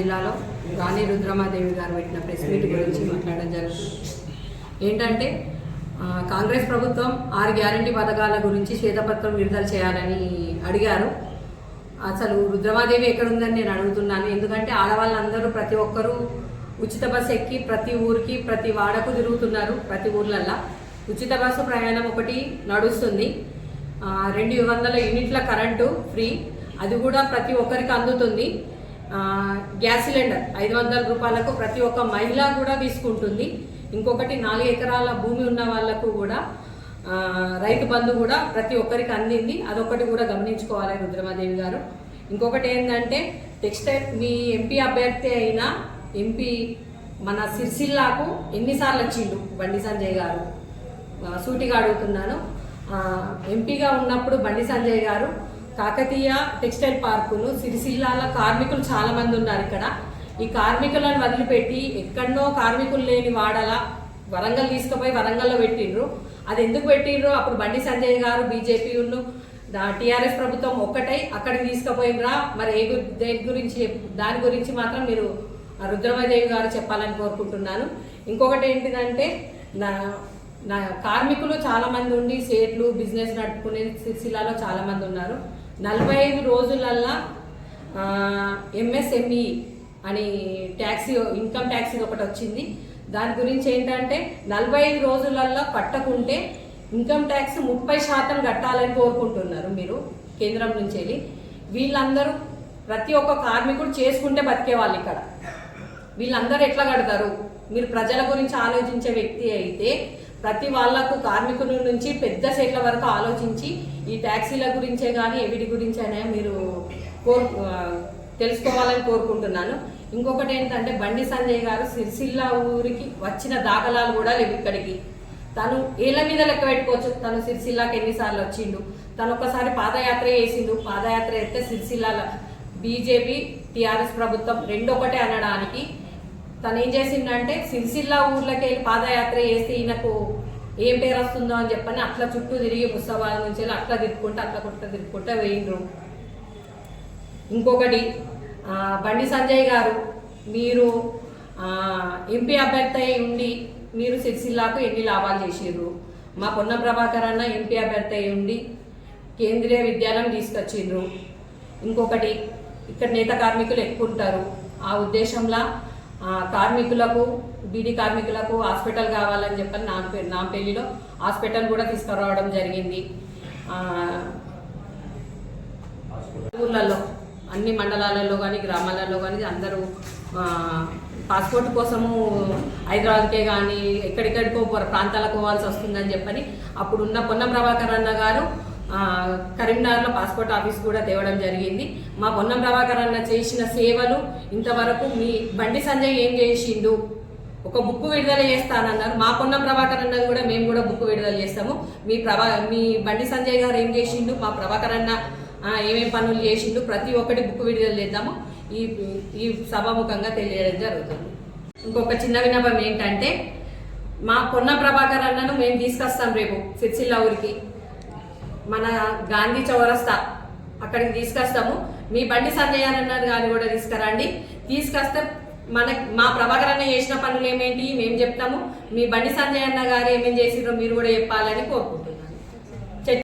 జిల్లాలో రాణి రుద్రమాదేవి గారు పెట్టిన ప్రెస్ మీట్ గురించి మాట్లాడడం జరుగుతుంది. ఏంటంటే కాంగ్రెస్ ప్రభుత్వం 6 గ్యారంటీ పథకాల గురించి శ్వేతపత్రం విడుదల చేయాలని అడిగారు. అసలు రుద్రమాదేవి ఎక్కడుందని నేను అడుగుతున్నాను. ఎందుకంటే ఆడవాళ్ళందరూ ప్రతి ఒక్కరూ ఉచిత బస్సు ఎక్కి ప్రతి ఊరికి ప్రతి వాడకు తిరుగుతున్నారు. ప్రతి ఊర్లల్లో ఉచిత బస్సు ప్రయాణం ఒకటి నడుస్తుంది. 200 యూనిట్ల కరెంటు ఫ్రీ, అది కూడా ప్రతి ఒక్కరికి అందుతుంది. గ్యాస్ సిలిండర్ 500 రూపాయలకు ప్రతి ఒక్క మహిళ కూడా తీసుకుంటుంది. ఇంకొకటి 4 ఎకరాల భూమి ఉన్న వాళ్లకు కూడా రైతు బంధు కూడా ప్రతి ఒక్కరికి అందింది. అదొకటి కూడా గమనించుకోవాలి రుద్రమాదేవి గారు. ఇంకొకటి ఏంటంటే టెక్స్టైల్ మీ ఎంపీ అభ్యర్థి అయిన ఎంపీ మన సిరిసిల్లాకు ఎన్నిసార్లు వచ్చిండు బండి సంజయ్ గారు? సూటిగా అడుగుతున్నాను. ఎంపీగా ఉన్నప్పుడు బండి సంజయ్ గారు కాకతీయ టెక్స్టైల్ పార్కును సిరిసిల్లాల కార్మికులు చాలా మంది ఉన్నారు. ఇక్కడ ఈ కార్మికులను వదిలిపెట్టి ఎక్కడనో కార్మికులు లేని వాడలా వరంగల్ తీసుకుపోయి వరంగల్లో పెట్టిండ్రు. అది ఎందుకు పెట్టిండ్రు? అప్పుడు బండి సంజయ్ గారు బీజేపీ టీఆర్ఎస్ ప్రభుత్వం ఒక్కటై అక్కడికి తీసుకుపోయినరా? మరి దాని గురించి మాత్రం మీరు రుద్రమాదేవి గారు చెప్పాలని కోరుకుంటున్నాను. ఇంకొకటి ఏంటిదంటే నా కార్మికులు చాలా మంది ఉండి సేట్లు బిజినెస్ నడుపుకునే సిరిసిల్లాలో చాలా మంది ఉన్నారు. 45 రోజులల్లా ఎంఎస్ఎంఈ అని ట్యాక్సీ ఇన్కమ్ ట్యాక్సీ ఒకటి వచ్చింది. దాని గురించి ఏంటంటే 45 రోజులల్లో కట్టకుంటే ఇన్కమ్ ట్యాక్స్ 30% కట్టాలని కోరుకుంటున్నారు మీరు కేంద్రం నుంచి వెళ్ళి. వీళ్ళందరూ ప్రతి ఒక్క కార్మికుడు చేసుకుంటే బతికేవాళ్ళు. ఇక్కడ వీళ్ళందరూ ఎట్లా కడతారు? మీరు ప్రజల గురించి ఆలోచించే వ్యక్తి అయితే ప్రతి వాళ్లకు కార్మికుల నుంచి పెద్ద సెట్ల వరకు ఆలోచించి ఈ ట్యాక్సీల గురించే కానీ వీటి గురించి అయినా మీరు తెలుసుకోవాలని కోరుకుంటున్నాను. ఇంకొకటి ఏంటంటే బండి సంజయ్ గారు సిరిసిల్ల ఊరికి వచ్చిన దాఖలాలు కూడా లేవు. ఇక్కడికి తను ఏళ్ళ మీద లెక్క పెట్టుకోవచ్చు. తను సిరిసిల్లాకి ఎన్నిసార్లు వచ్చిండు? తను ఒకసారి పాదయాత్ర చేసిండు. పాదయాత్ర అయితే సిరిసిల్లాల బీజేపీ టీఆర్ఎస్ ప్రభుత్వం రెండొకటే అనడానికి తను ఏం చేసిండంటే సిరిసిల్లా ఊర్లోకి వెళ్ళి పాదయాత్ర చేస్తే ఈయనకు ఏం పేరు వస్తుందో అని చెప్పని అట్లా చుట్టూ తిరిగి ముస్తాబాద్ నుంచి వెళ్ళి అట్లా తిరుక్కుంటా వేయిండ్రు. ఇంకొకటి బండి సంజయ్ గారు మీరు ఎంపీ అభ్యర్థి అయి ఉండి మీరు సిరిసిల్లాకు ఎన్ని లాభాలు చేసిర్రు? మా పొన్నం ప్రభాకర్ అన్న ఎంపీ అభ్యర్థి అయి ఉండి కేంద్రీయ విద్యాలయం తీసుకొచ్చిండ్రు. ఇంకొకటి ఇక్కడ నేత కార్మికులు ఎక్కువ ఉంటారు. ఆ ఉద్దేశంలో కార్మికులకు బీడీ కార్మికులకు హాస్పిటల్ కావాలని చెప్పని నాంపల్లిలో హాస్పిటల్ కూడా తీసుకురావడం జరిగింది. ఊర్లలో అన్ని మండలాలలో కానీ గ్రామాలలో కానీ అందరూ పాస్పోర్ట్ కోసము హైదరాబాద్కే కానీ ఎక్కడికడికో ప్రాంతాలకు పోవాల్సి వస్తుందని చెప్పని అప్పుడున్న పొన్నం ప్రభాకర్ అన్న గారు కరీంనగర్లో పాస్పోర్ట్ ఆఫీస్ కూడా తేవడం జరిగింది. మా పొన్నం ప్రభాకర్ అన్న చేసిన సేవలు ఇంతవరకు మీ బండి సంజయ్ ఏం చేసిండు? ఒక బుక్ విడుదల చేస్తానన్నారు. మా పొన్నం ప్రభాకర్ అన్నది కూడా మేము కూడా బుక్ విడుదల చేస్తాము. మీ బండి సంజయ్ గారు ఏం చేసిండు? మా ప్రభాకర్ అన్న ఏమేం పనులు చేసిండు? ప్రతి ఒక్కటి బుక్ విడుదల చేద్దాము ఈ సభాముఖంగా తెలియడం జరుగుతుంది. ఇంకొక చిన్న విన్నపం ఏంటంటే మా పొన్నం ప్రభాకర్ అన్నను మేము తీసుకొస్తాం రేపు సిరిసిల్ల ఊరికి. మన గాంధీ చౌరస్తా అక్కడికి తీసుకొస్తాము. మీ బండి సంజయ్ అన్నారు గారిని కూడా తీసుకొస్తే మా ప్రభాకర్ అన్న చేసిన పనులు ఏమేంటి మేము చెప్తాము. మీ బండి సంజయ్ అన్న గారు ఏమేం చేసిరో మీరు కూడా చెప్పాలని కోరుకుంటున్నాను.